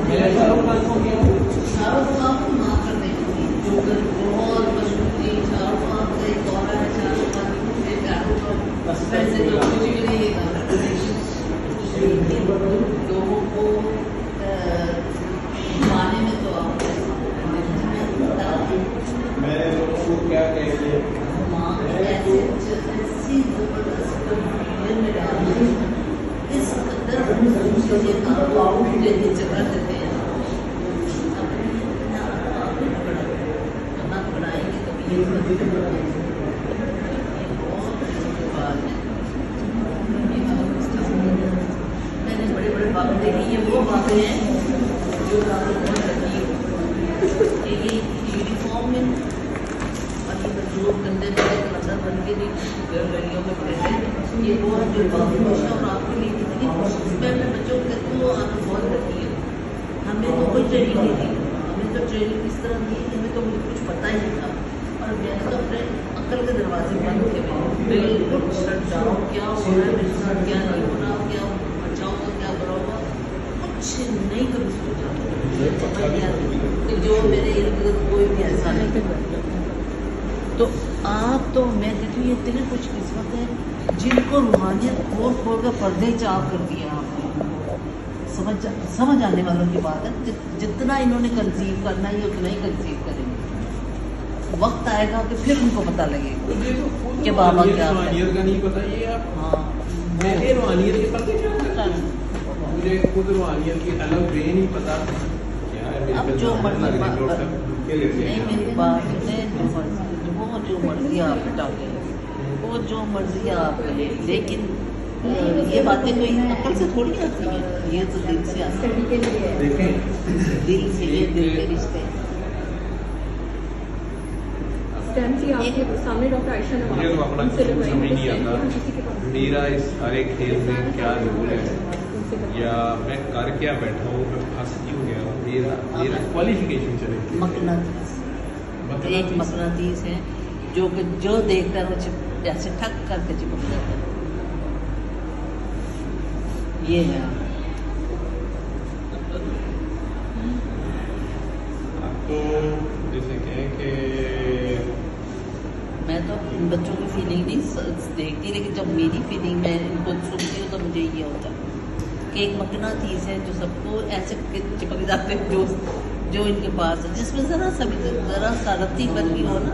चारों को आपको माफ कर देंगे जो बहुत मशहूर थी। चारों को आप एक दौरा है, चारों का वैसे तो कुछ भी नहीं लोगों को माने में तो आप मैं उसको क्या कहेंगे ऐसी जबरदस्त में डाली इस कदर जगह देते हैं बढ़ाएंगे तो ये मैंने बड़े बड़े बातें देखी। ये वो बातें हैं जो यूनिफॉर्म में और ये जो गंदे कलर बन के गलियों में खड़े थे, ये वो जो बाबूशा और आपके लिए इतनी मैं बच्चों को कहती हूँ आप बहुत लगी है। हमें तो कोई ट्रेनिंग नहीं थी, हमें तो ट्रेनिंग इस तरह दी कि हमें तो मुझे कुछ पता ही नहीं था और मैंने तो अपने अक्ल के दरवाजे बंद थे बिल्कुल शट डाउन। क्या हो रहा है मेरे साथ, क्या नहीं हो रहा, क्या अच्छा होगा क्या बुरा होगा, कुछ नहीं कभी सोचा कि जो मेरे इर्द गिर्द कोई भी ऐसा नहीं कर। तो आप तो मैं कहती हूँ ये इतने कुछ किस्मत है जिनको रूहानियत खोल खोल कर पर्दे चाव कर दिया आपने। समझ आने वालों की बात है। जितना इन्होंने कंसीव करना है उतना ही कंसीव करेंगे। वक्त आएगा कि फिर उनको पता लगेगा कि बाबा क्या रूहानियत का नहीं पता ये आप। हाँ मैंने रूहानियत के पर्दे क्या करता है, मुझे खुद रूहानियत की अलग वे नहीं पता क्या है। अब जो मर्जी नहीं मेरी बात है जो मर्जी आप हटाओगे वो जो मर्जी आप करें, लेकिन ये बातें कोई अकल से थोड़ी आती है, ये तो दिल से आती है। दिल से ये दिल के रिश्ते। आपके सामने डॉक्टर आयशा ने मुझे तो अपना समझ नहीं आता मेरा इस सारे खेल में क्या रोल है या मैं कर क्या बैठा हूँ, मैं फंस क्यों गया हूँ। मेरा क्वालिफिकेशन चले एक मकनातीस है जो देखकर वो ऐसे ठक करके चिपक जाता है। ये है आपको जैसे कहें कि मैं तो बच्चों की फीलिंग नहीं देखती, लेकिन जब मेरी फीलिंग मैं इनको सुनती हूँ तो मुझे ये होता है कि एक मकनातीस है जो सबको ऐसे चिपक जाते हैं जो इनके पास है, जिसमें जरा सा रत्ती बन गई हो ना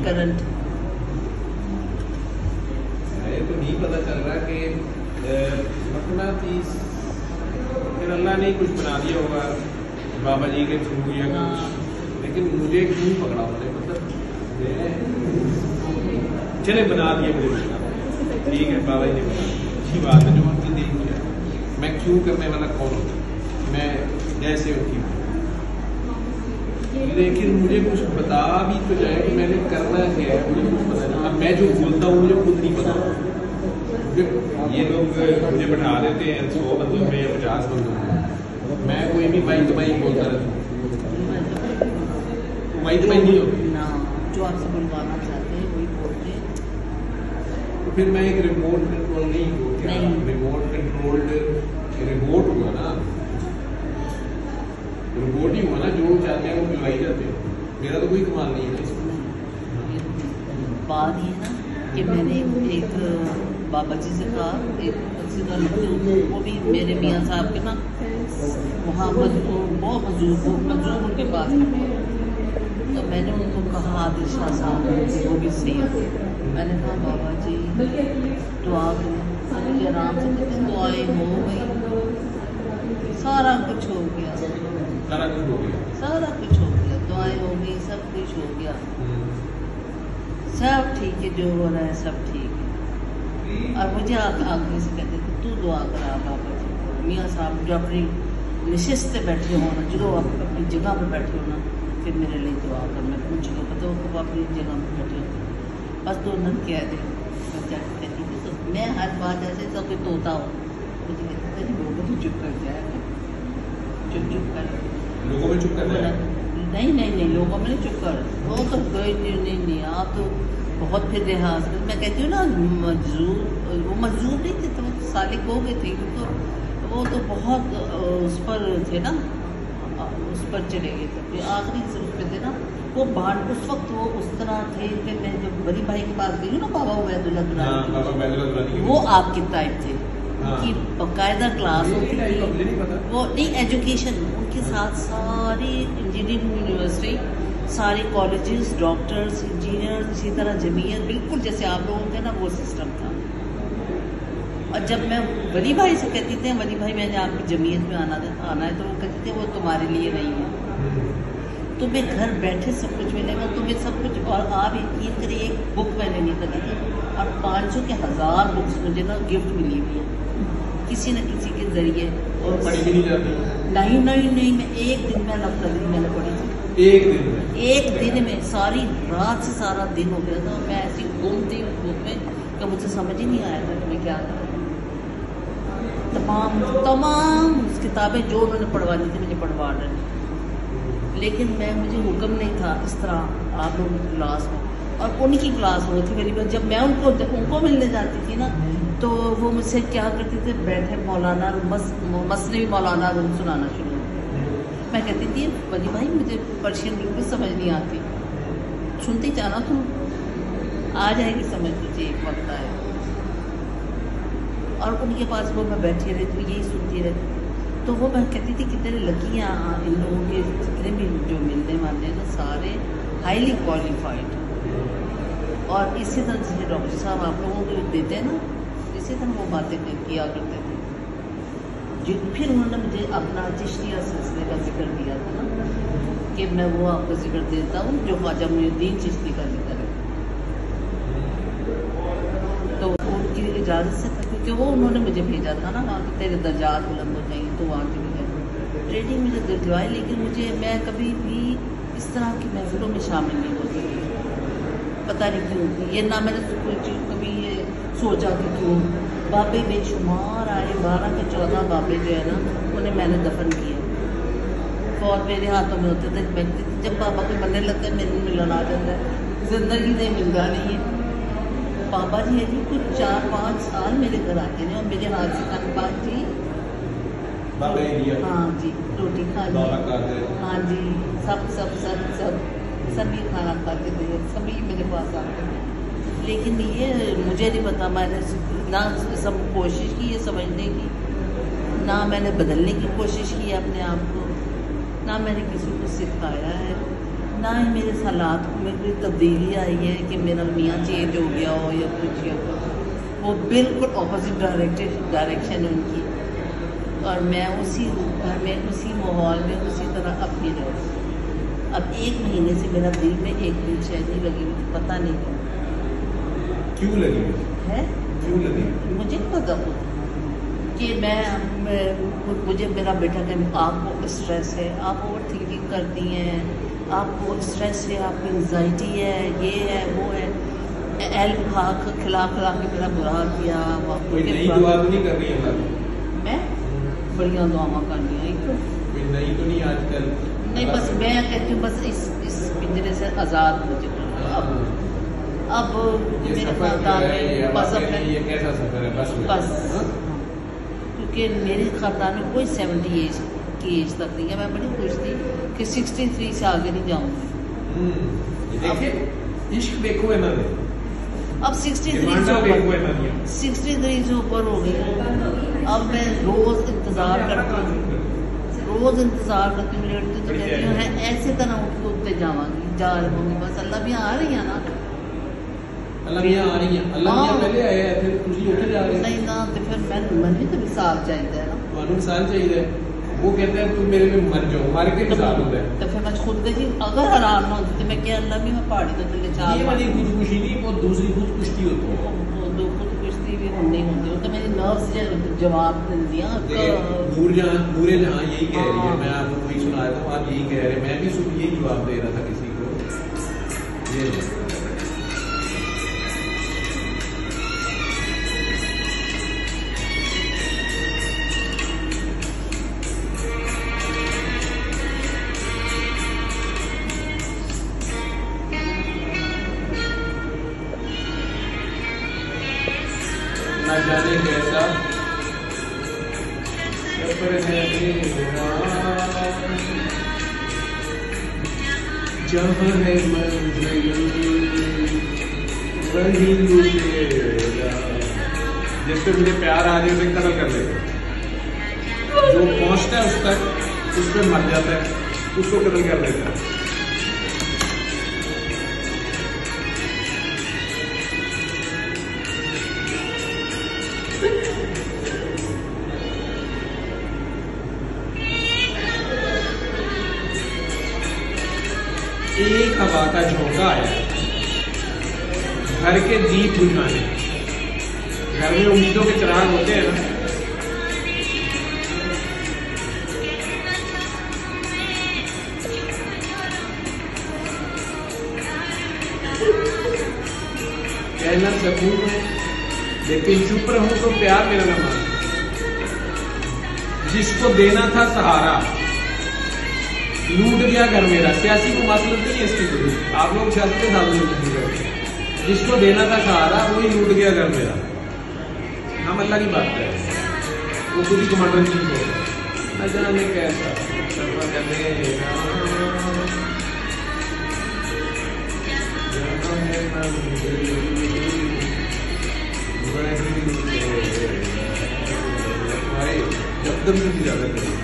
करंट। मुझे तो नहीं पता चल रहा कि मकनातीस फिर अल्लाह ने कुछ बना दिया होगा बाबा जी के थ्रू या कुछ, लेकिन मुझे क्यों पकड़ा उन्होंने, मतलब चले बना दिया मुझे, ठीक है बाबा जी ने बना अच्छी बात है जो उनकी देख लिया। मैं क्यों करने वाला कौन हूँ, मैं जैसे उनकी, लेकिन मुझे कुछ बता भी तो जाए कि मैंने करना क्या है, मुझे कुछ पता नहीं। अब मैं जो बोलता हूँ मुझे खुद नहीं पता। ये लोग मुझे बैठा देते हैं 100 बंदों में या 50 बंदों में, मैं कोई भी माई दवाई बोलता रहता हूँ, माई दवाई नहीं होती ना जो आपसे बुलवाना चाहते हैं वही बोलते हैं। तो फिर मैं एक रिमोट कंट्रोल नहीं हो गया, रिमोट कंट्रोल्ड रिमोट हुआ ना, रिपोर्ट ही हुआ ना, जो चाहते हैं वो बुलाई जाते हैं। मेरा तो कोई कमाल नहीं है इसमें। बात ये ना कि मैंने एक बाबा जी से कहा, एक वो भी मेरे मियाँ साहब के ना वहाँ बहुत मजदूर उनके पास, तो मैंने उनको कहा आदिल शाह साहब वो भी सही है। मैंने कहा बाबा जी दुआ करें, आराम से दुआएं हो गई, सारा कुछ हो गया, सारा कुछ हो गया, दुआएं हो गई, सब कुछ हो गया, सब ठीक है, जो हो रहा है सब ठीक है। और मुझे आखिरी से कहते थे तू दुआ करा बाबा जी। मियाँ साहब जो अपनी निशिस्त पे बैठे हो ना, जो अपनी जगह पर बैठे हो ना, फिर मेरे लिए दुआ कर। मैं मुझे को पता हो वो अपनी जगह पर बैठे होते, बस तो उन्होंने कह दे, बस जाके कहती थी। तो मैं हर बात ऐसे सब कोई तोता हो, मुझे कहते थे लोगों में चुप कर जाएगा, चुप कर, लोगों में चुप कर जाएगा। नहीं लोगों में नहीं चुप कर, वो तो कोई नहीं आप तो बहुत फिर लिहाज। मैं कहती हूँ ना वो मजदूर नहीं थे, तो सालिक हो गए थे, तो वो वो तो बहुत उस पर थे ना, उस पर चले गए थे, फिर आखिरी उस पे थे ना वो बाहर। उस वक्त वो उस तरह थे कि मैं जब बड़ी भाई के पास गई ना, बाबा उबैदुल्लाह दुरानी, वो आपके टाइप थे। उनकी बाकायदा क्लास होती थी, वो नहीं एजुकेशन, उनके साथ सारी इंजीनियरिंग यूनिवर्सिटी, सारे कॉलेजेस, डॉक्टर्स, इंजीनियर्स, इसी तरह जमीयत, बिल्कुल जैसे आप लोगों के ना वो सिस्टम था। और जब मैं वली भाई से कहती थी वली भाई मैंने आपकी जमीयत में आना है, तो वो कहते थे वो तुम्हारे लिए नहीं है, तुम्हें घर बैठे सब कुछ मिलेगा, तुम्हें सब कुछ। और आप यकीन करिए एक बुक मैंने नहीं खरीदी और 500 के 1000 बुक्स मुझे ना गिफ्ट मिली हुई है किसी न किसी के जरिए। और पढ़ी भी नहीं जाती? नहीं, मैं एक दिन में लफ्ज़ मैंने पढ़ी थी। एक दिन में सारी रात से सारा दिन हो गया था, मैं ऐसी घूमती उस बुक में कि मुझे समझ ही नहीं आया था कि मैं क्या करूँ। तमाम किताबें जो उन्होंने पढ़वानी थी मुझे पढ़वा डाली, लेकिन मुझे हुक्म नहीं था इस तरह आप लोगों की क्लास में। और उनकी क्लास होती थी मेरी, जब मैं उनको मिलने जाती थी ना, तो वो मुझसे क्या करते थे, बैठे मौलाना मसनवी मौलाना रूम सुनाना शुरू। मैं कहती थी वली भाई मुझे पर्शियन बिल्कुल समझ नहीं आती, सुनती जाना तुम, आ जाएगी समझ लीजिए एक वक्त आए। और उनके पास वो मैं बैठी रहती, यही सुनती रहती। तो वो मैं कहती थी कितने लकीयाँ इन लोगों के, जितने भी जो मिलने वाले ना सारे हाईली क्वालिफाइड। और इसी तरह से डॉक्टर साहब आप लोगों को देते हैं ना, इसी तरह वो बातें किया करते थे। फिर उन्होंने मुझे अपना चिश्तिया सिलसिले का जिक्र दिया था ना, कि मैं वो आपको जिक्र देता हूँ जो ख्वाजा मुइनुद्दीन चिश्ती का जिक्र है। तो उनकी इजाज़त से था, क्योंकि वो उन्होंने मुझे भेजा था ना वहाँ, तेरे दर्जात बुलंद हो जाएंगे, तो वहाँ चली गई। ट्रेनिंग मुझे दिलवाई, लेकिन मैं कभी भी इस तरह की महफिलों में शामिल नहीं होती थी, पता नहीं क्यों। ये ना मैंने कुछ कभी ये सोचा कि क्यों। बाबे बेशुमार आए, 12 के 14 बाबे जो है ना, उन्हें मैंने दफन किया और मेरे हाथों में होते थे। मैं जब बाबा के बनने लगते मेरे मिलन आ जाता है, जिंदगी नहीं मिलता नहीं है। बाबा जी है जी कुछ 4-5 साल मेरे घर आते हैं और मेरे हाथ से खान जी, हाँ जी, रोटी खानी, हाँ जी, सभी खाना खाते थे, सभी मेरे पास आते थे। लेकिन ये मुझे नहीं पता, मैंने ना सब कोशिश की है समझने की, ना मैंने बदलने की कोशिश की है अपने आप को, ना मैंने किसी को सिखाया है, ना ही मेरे हालात में कोई तब्दीली आई है कि मेरा मियाँ चेंज हो गया हो या कुछ या कुछ। वो बिल्कुल ऑपोजिट डायरेक्शन है उनकी, और मैं उसी घर में, उसी माहौल में, उसी तरह अपनी रही। अब 1 महीने से मेरा दिल में एक दिन चैनी लगी हुई, पता नहीं क्यों लगी है, क्यों लगी मुझे नहीं पता कि मुझे मेरा बेटा कहते आपको स्ट्रेस है, आप ओवर थिंकिंग करती हैं, आपको स्ट्रेस है, आपको एंजाइटी है, ये है वो है। खिला के मेरा बुरा हाल किया। कोई नई दुआ तो नहीं कर रही है? मैं बढ़िया दुआवां करनी है, कोई नई तो नहीं आजकल? नहीं, बस मैं कहती हूँ बस इस पिंजरे से आज़ाद मुझे अब मेरे खानदान में बस ये कैसा सफर है? बस क्योंकि मेरे खानदान में कोई 70 एज की एज तक नहीं है। मैं बड़ी खुश थी कि 63 से आगे नहीं जाऊंगी। देखिए इश्क देखो है ना, अब 63 से ऊपर हो गई। अब मैं रोज इंतजार करती हूँ, लेटती तो कहती हूँ है ऐसे तरह उठते जावांगी, जा रहूंगी, बस अल्लाह भी आ रही है ना, अल्लाह भी आ रही है, अल्लाह पहले आया है, फिर तुझे उठे जा रहे नहीं ना, तो फिर मन भी तो मिसाल चाहिए है ना, ਤੁਹਾਨੂੰ ਮਿਸਾਲ चाहिए। वो कहते हैं तुम मेरे में मर जाओ, मार के मिसाल होता है। तो फिर मैं खुद गई अगर हराम ना होती तो मैं क्या अल्लाह भी मैं पहाड़ी तो चले चाल ये वाली खुदकुशी नहीं, वो दूसरी खुदकुशी होती है। वो खुदकुशी भी नहीं होती, वो तो मेरी नर्व्स जवाब दे दिया। नूरे जहाँ यही कह रही है, मैं आपको वही सुना रहा था, आप यही कह रहे हैं, मैं भी सुन यही जवाब दे रहा था किसी को। ये न जाने कैसा सफर है मेरा जहाँ है मंजिल वही लुटेरा। जिस पे मुझे प्यार आ जाए उसे कत्ल कर देगा, जो पहुंचता है उस तक उस पर मर जाता है, उसको कत्ल कर देता है। एक हवा का झोंका आया घर के दीप बुझाने। घर में उम्मीदों के चिराग होते हैं ना, कह ना सकूं मैं लेकिन चुप रहूं तो प्यार मेरा न मान। जिसको देना था सहारा लूट गया घर मेरा। सियासी को मतलब नहीं है इसकी कोई, आप लोग सियासी के साथ नहीं करते। जिसको देना था सहारा वही लूट गया घर मेरा। हम अल्लाह की बात है, वो खुद ही कमांडर चीफ हो। न जाने कैसा भाई जब तक से ज्यादा करें।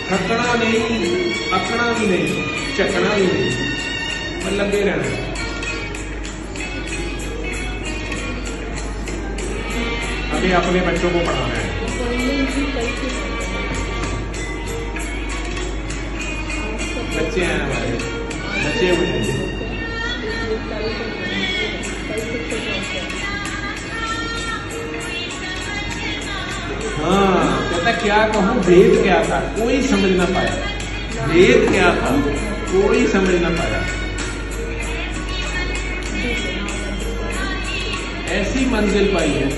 थकना नहीं, अकना भी नहीं, चकना भी नहीं, पर लगे रहना। हमें अपने बच्चों को पढ़ाना है। बच्चे हैं हमारे, बच्चे हुए हैं। हाँ, कहता क्या कहूँ, भेद क्या था कोई समझ ना पाया। भेद क्या था कोई समझ ना पाया। ऐसी मंजिल पाई है।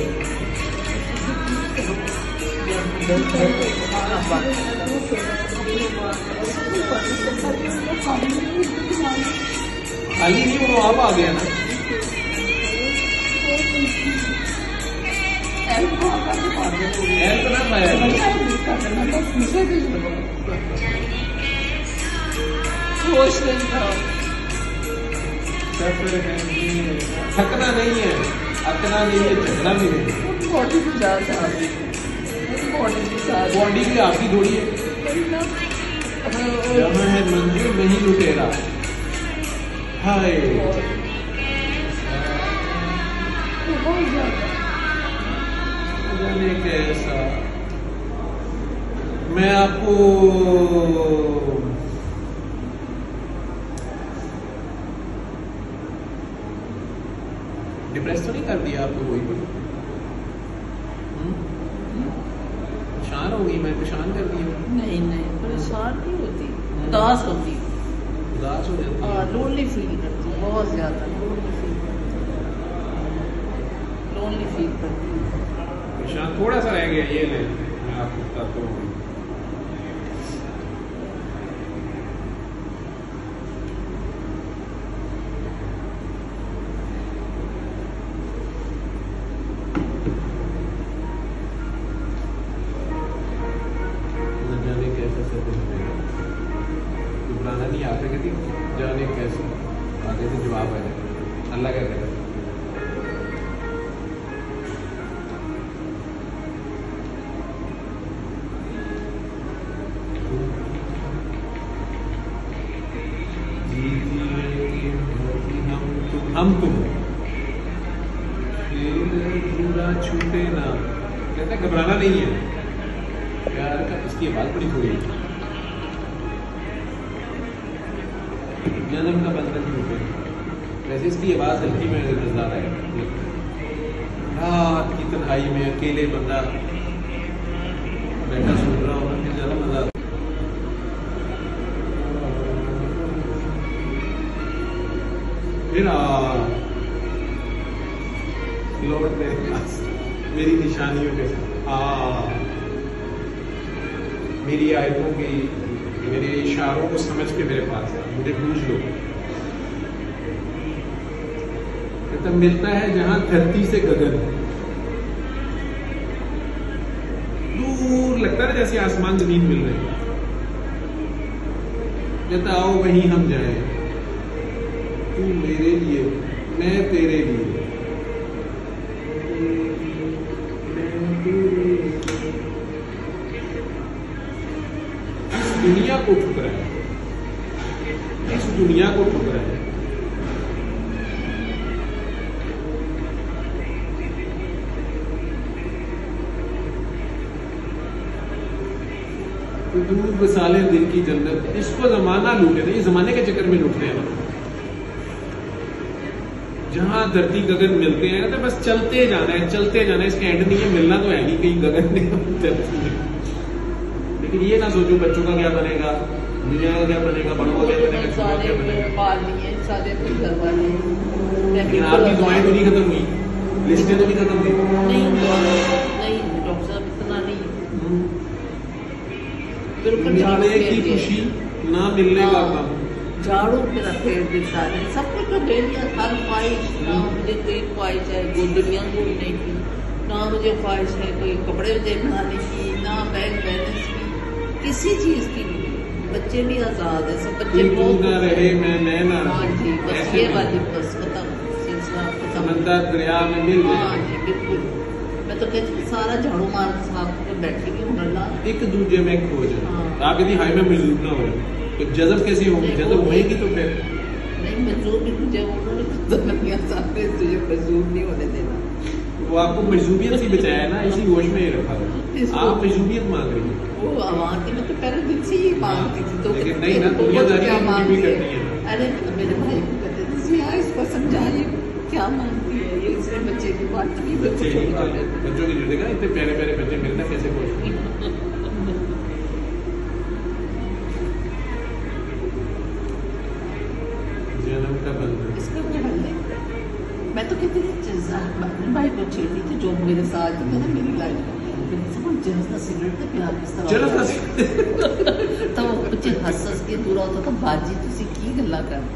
खाली नहीं, वो आप आ गया ना। हेल्प ना पाया, थकना नहीं है, अकना नहीं है, झगड़ा भी नहीं। बॉडी भी आपकी थोड़ी है। जहाँ है मंजिल नहीं लुटेरा। हाय जाने कैसा। मैं आपको डिप्रेस तो नहीं कर दिया आपको कोई भी? परेशान हो गई मैं, परेशान कर दी? नहीं नहीं, परेशान नहीं होती, उदास होती, उदास हो जाती है, लोनली फील करती, बहुत ज्यादा लोनली फील करती। परेशान थोड़ा सा रह गया, ये ले मैं आपको बताता हूँ। घबराना नहीं, आगे कहती जाने कैसे आगे से जवाब आ जाए, अल्लाह क्या करेगा। हम तुम छूटे ना, कहते घबराना नहीं है प्यार का। इसकी आवाज बड़ी थोड़ी है। जन्म का बंधन टूटे, वैसे इसकी आवाज हल्की में नजर है। रात की तन्हाई में अकेले बंदा बैठा सुन रहा होगा, फिर ज्यादा मजा आता। फिर लौट मेरे पास मेरी निशानियों के साथ, मेरी आयतों की, मेरे इशारों को समझ के मेरे पास मुझे पूछ लो। तब मिलता है जहां धरती से गगन, दूर लगता है जैसे आसमान जमीन मिल रहे हैं। कहता आओ वहीं हम जाए, तू मेरे लिए मैं तेरे लिए, इस दुनिया को ठुकराए, इस दुनिया को ठुकराए। दूर बसाले दिल की जन्नत, इसको जमाना लूटे ना, ये जमाने के चक्कर में लूटते हैं ना। जहां धरती गगन मिलते हैं तो बस चलते जाना है, चलते जाना है, इसका एंड नहीं है। मिलना तो है ही कहीं गगन में धरती में। लेकिन ये ना सोचो बच्चों का क्या बनेगा, दुनिया का क्या बनेगा, बड़ों का क्या बनेगा, छोटा क्या बनेगा। लेकिन आपकी दुआएं तो नहीं खत्म हुई, लिस्टें तो नहीं खत्म हुई। नहीं डॉक्टर साहब इतना नहीं, मिलने की खुशी ना मिलने का गम। झाड़ू मेरा पेड़ दिखता है, सब कुछ तो ले लिया। हर ख्वाहिश, ना मुझे कोई ख्वाहिश है वो दुनिया घूमने की, ना मुझे ख्वाहिश है कोई कपड़े बनाने की, ना बैंक बैलेंस की, किसी चीज की नहीं। बच्चे भी आजाद है, सब बच्चे बहुत ना रहे मैं ना। हाँ जी, बस ये वाली बस खत्म, सिलसिला खत्म। समंदर दरिया में मिल गए। हाँ जी बिल्कुल। मैं तो कहती हूँ सारा झाड़ू मार के साथ में बैठी हुई हूँ, अल्लाह एक दूजे में खो जाए। हाँ। आप यदि हाई में मजदूर ना हो तो जजब कैसे होगी? जजब होएगी तो फिर नहीं मजदूर भी मुझे उन्होंने सामने तुझे मजदूर नहीं होने देना। वो आपको मजदूरियत से बचाया है ना, इसी होश में ही रखा है। आप मजदूरियत मांग रही हैं। वो आवाज की मैं तो पहले दिन से ही मांगती थी, तो लेकिन नहीं ना, दुनियादारी क्या भी मांगती करनी है। है। अरे मेरे भाई को कहते थे यार इसको समझाइए क्या मांगती है ये, इसने बच्चे की बात नहीं, बच्चे बच्चों की जो देखा इतने प्यारे प्यारे बच्चे मिलना कैसे खुश। जन्म का बंधन इसका क्या हल है? मैं तो कहती थी अपने भाई को छेड़ती थी जो मेरे साथ थे ना मेरी लाइफ में, जर्स का सिगरेट ਤੇ ਪਿਆਰ ਕਿਸ ਤਰ੍ਹਾਂ जरा सा ਤਾਂ ਉਹ ਬੱਚੇ ਹੱਸ ਹੱਸ ਕੇ ਦੂਰ ਆਉਂਦਾ ਤਾਂ ਬਾਜੀ ਤੁਸੀਂ ਕੀ ਗੱਲਾਂ ਕਰਦੇ,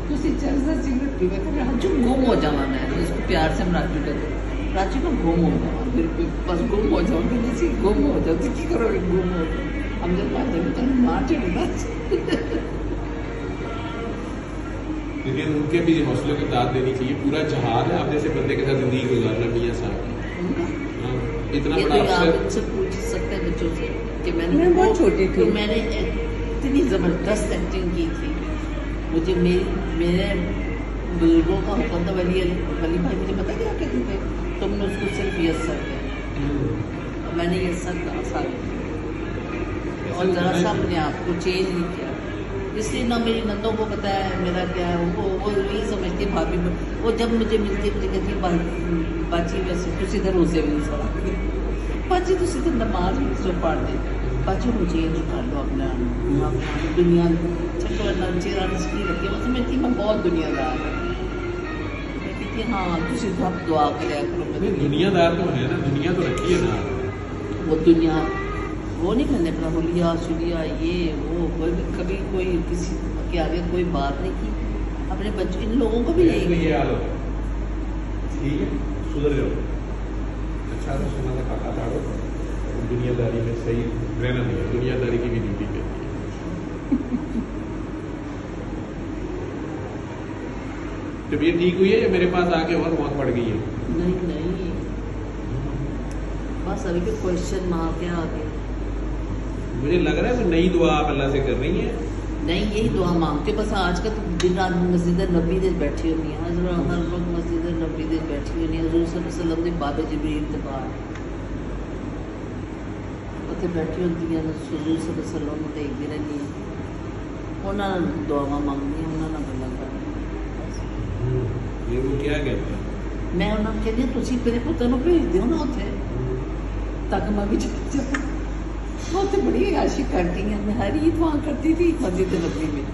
ਤੁਸੀਂ ਜਰਸ ਦਾ ਸਿਗरेट ਪੀਵੇ ਕਰ ਰਾਜੂ गुम हो जावा। मैं तो इसको प्यार से हम राजू कहते हैं, राजू का गुम हो जावा, फिर बस गुम हो जाओ, किसी गुम हो जाओ तो की करोगे, गुम हो जाओ। हम जब बात तो मार चढ़ता। लेकिन उनके भी हौसले को दाद देनी चाहिए। पूरा जहाज है आप जैसे बंदे के साथ जिंदगी गुजारना मियां साहब। इतना ये बड़ा तो आप अफसर। उनसे पूछ सकते हैं बच्चों से कि मैंने मैं बहुत छोटी थी। तो मैंने इतनी जबरदस्त एक्टिंग की थी। मुझे मेरे बुजुर्गों का हुक्म था, वली भाई मुझे पता क्या कहते थे, तुमने उसको सिर्फ यस सर किया। मैंने यस सर कहा सारे, और जरा सा अपने आप को चेंज नहीं किया। इसलिए ना मेरी नंदों को पता है मेरा क्या है, वो यही समझती है भाभी। वो जब मुझे मिलती मुझे कहती बाची वैसे तुम इधर उसे भी सड़ा बाची तुम इधर नमाज भी सो पढ़ दे बाची को चेंज कर लो अपना दुनिया छो चेहरा निष्ठी रखी। वो समझती मैं बहुत दुनियादार है। मैं कहती हाँ तुम सब दुआ कराया करो। दुनियादार तो है ना, दुनिया तो रखी है ना। वो दुनिया वो नहीं मैंने अपना हुलिया सुलिया ये वो कभी कोई किसी के आगे कोई बात नहीं की। अपने बच्चों इन लोगों को भी ये हाल होता है। ठीक है, सुधर जाओ। अच्छा तो सुना था काका ताड़ो, दुनियादारी में सही रहना नहीं है, दुनियादारी की भी ड्यूटी करती है। जब ये ठीक हुई है या मेरे पास आके और मौत पड़ गई है? नहीं बस अभी के क्वेश्चन मार्क है आगे। मुझे लग रहा है कि नई दुआ आप अल्लाह से कर रही हैं। नहीं यही दुआ मांगते बस। आज का तो दिन रात मस्जिद नबी दे बैठी होनी है, हर रोज मस्जिद नबी दे बैठी होनी है। हजूर सल्लल्लाहु अलैहि वसल्लम दे बाबे जिब्रील ते बाहर उत्थे बैठी होंदी है, हजूर सल्लल्लाहु अलैहि वसल्लम ਨੂੰ ਦੇਖਦੀ ਰਹਿੰਦੀ है, ਉਹਨਾਂ ਨਾਲ ਦੁਆਵਾਂ ਮੰਗਦੀ ਹਾਂ, ਉਹਨਾਂ ਨਾਲ ਗੱਲਾਂ ਕਰਦੀ। ये वो क्या कहते हैं? ਮੈਂ ਉਹਨਾਂ ਨੂੰ ਕਹਿੰਦੀ ਤੁਸੀਂ ਮੇਰੇ ਪੁੱਤ ਨੂੰ ਭੇਜ ਦਿਓ ਨਾ ਉੱਥੇ तक मैं भी चली जाऊँ। वो तो बड़ी आशी करती हैं, मैं हर ईद वहाँ करती थी मस्जिद नबी में।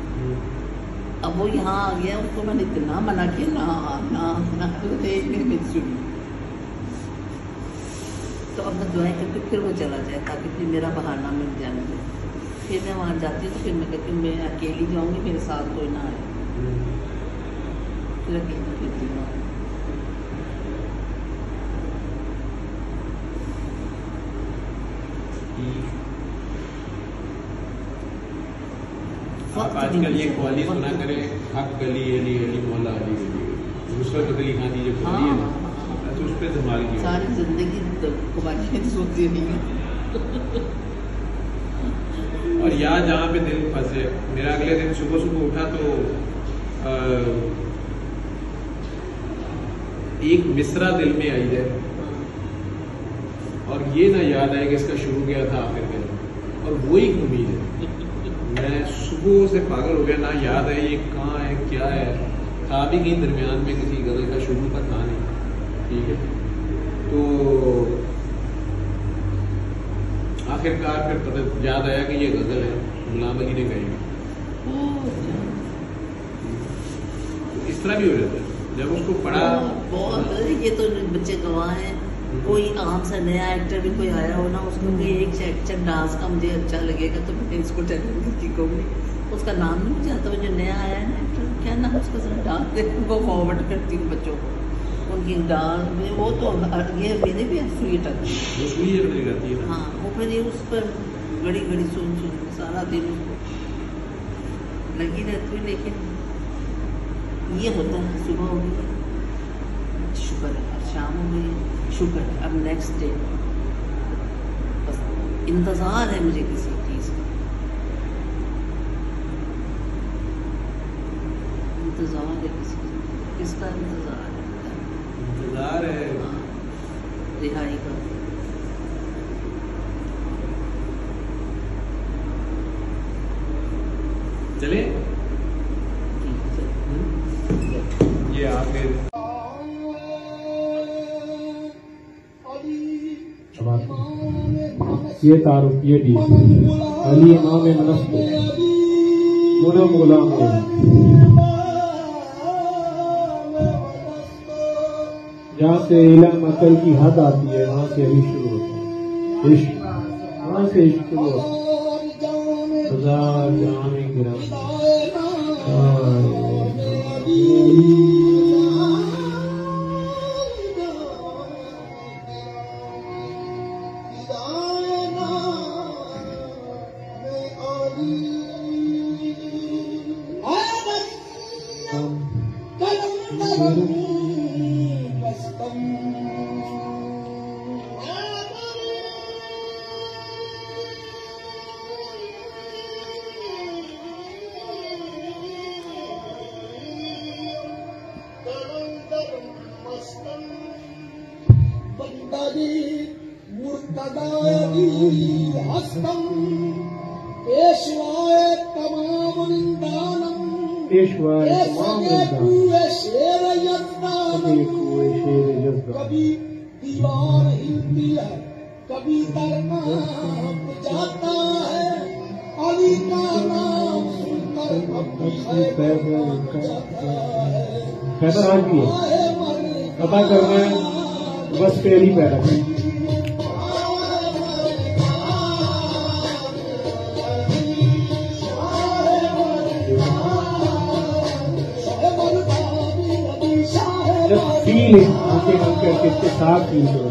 अब वो यहाँ आ गया, उसको मैंने इतना मना किया ना ना ना एक दिन मेरी सुनी। तो अब मैं दुआएं करती फिर वो चला जाए ताकि फिर मेरा बहाना मिल जाए। फिर मैं वहाँ जाती तो फिर मैं कहती हूँ मैं अकेली जाऊँगी, मेरे साथ कोई ना आए। फिर अकेली फिरती हूँ। आप आजकल ये कवाली सुना करें, हक गली अली अली मौला अली अली, नुसरत फतेह अली खान की जो कवाली है ना, तो उस पर धमाल की सारी जिंदगी कवालियाँ सुनती नहीं है। और यहाँ जहाँ पे दिल फंसे, मेरा अगले दिन सुबह सुबह उठा तो एक मिसरा दिल में आई है और ये ना याद आए कि इसका शुरू क्या था आखिर क्या, और वो एक उम्मीद है। मैं सुबह से पागल हो गया, ना याद है ये कहाँ है क्या है, था भी कहीं दरमियान में किसी गजल का शुरू का था नहीं, ठीक है। तो आखिरकार फिर पता याद आया कि ये गजल है, गुलाम अली ने गाई। तो इस तरह भी हो जाता है जब उसको पढ़ा। बहुत ये तो बच्चे गवाह हैं। कोई आम सा नया एक्टर भी कोई आया हो ना, उसको भी एक सेक्शन डांस का मुझे अच्छा लगेगा तो मैं इसको टैलेंट करती कहूँगी, उसका नाम नहीं मुझे आता, जो नया आया है ना एक्टर, क्या नाम उसका, डांस उनको फॉरवर्ड करती हूँ बच्चों को, उनकी डांस में वो तो ये मेरे भी स्वीट आती है। हाँ, वो फिर ये उस पर घड़ी घड़ी सुन सारा दिन उसको लगी रहती है। लेकिन ये होता है सुबह हो गई शुक्र है, अब शाम हो गई शुक्र है, अब नेक्स्ट डे बस इंतज़ार है मुझे किसी चीज़ का, इंतज़ार है किसका इंतज़ार है, हाँ, रिहाई का। चले ये आखिर ये तारुफ ये दी अली इमाम नस्ब गुलाम गुलाम जहाँ से इल्म अकल की हद आती है वहाँ से अभी शुरू होता है इश्क, वहाँ से इश्क शुरू होता है। कभी दीवार हिलती है, कभी दरकाप जाता है, अली का नाम सुनकर पैदा आज भी है, पता करना है बस पहली पैदा कर। फील आंखें बंद करके इसके साथ फील करो।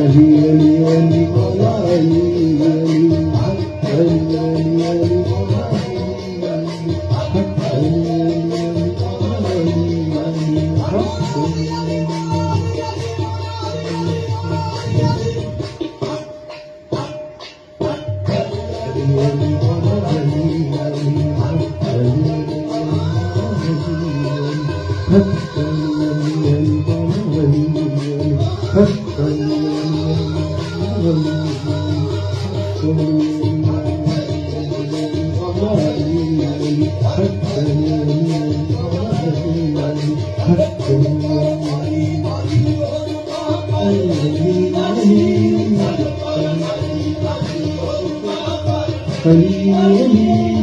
अली अली अली मौला अली अली अली अली अली मौला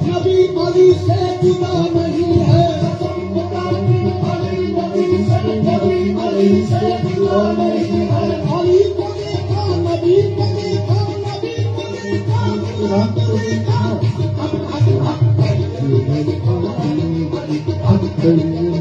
नबी अली से जुदा नहीं है। Hare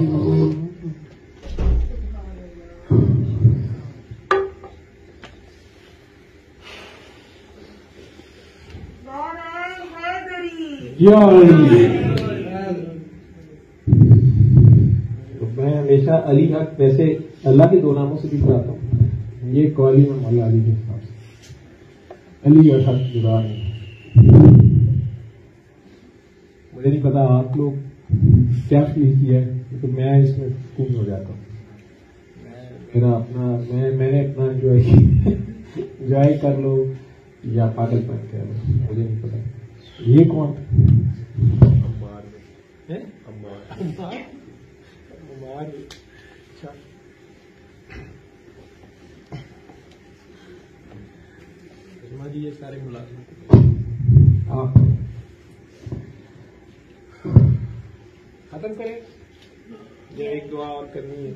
तो मैं हमेशा अली हक, वैसे अल्लाह के 2 नामों से भी कराता हूँ, ये कौली में मौला अली के हिसाब से अली और हक जुदा नहीं। मुझे नहीं पता आप लोग क्या फील किया है, तो मैं इसमें खून हो जाता हूँ। मेरा अपना मैंने अपना एंजॉय कर लो या पागलपन कह लो, मुझे नहीं पता। ये कौन है? अच्छा, ये सारे मुलाजिम खत्म करें या एक दुआ और करनी है?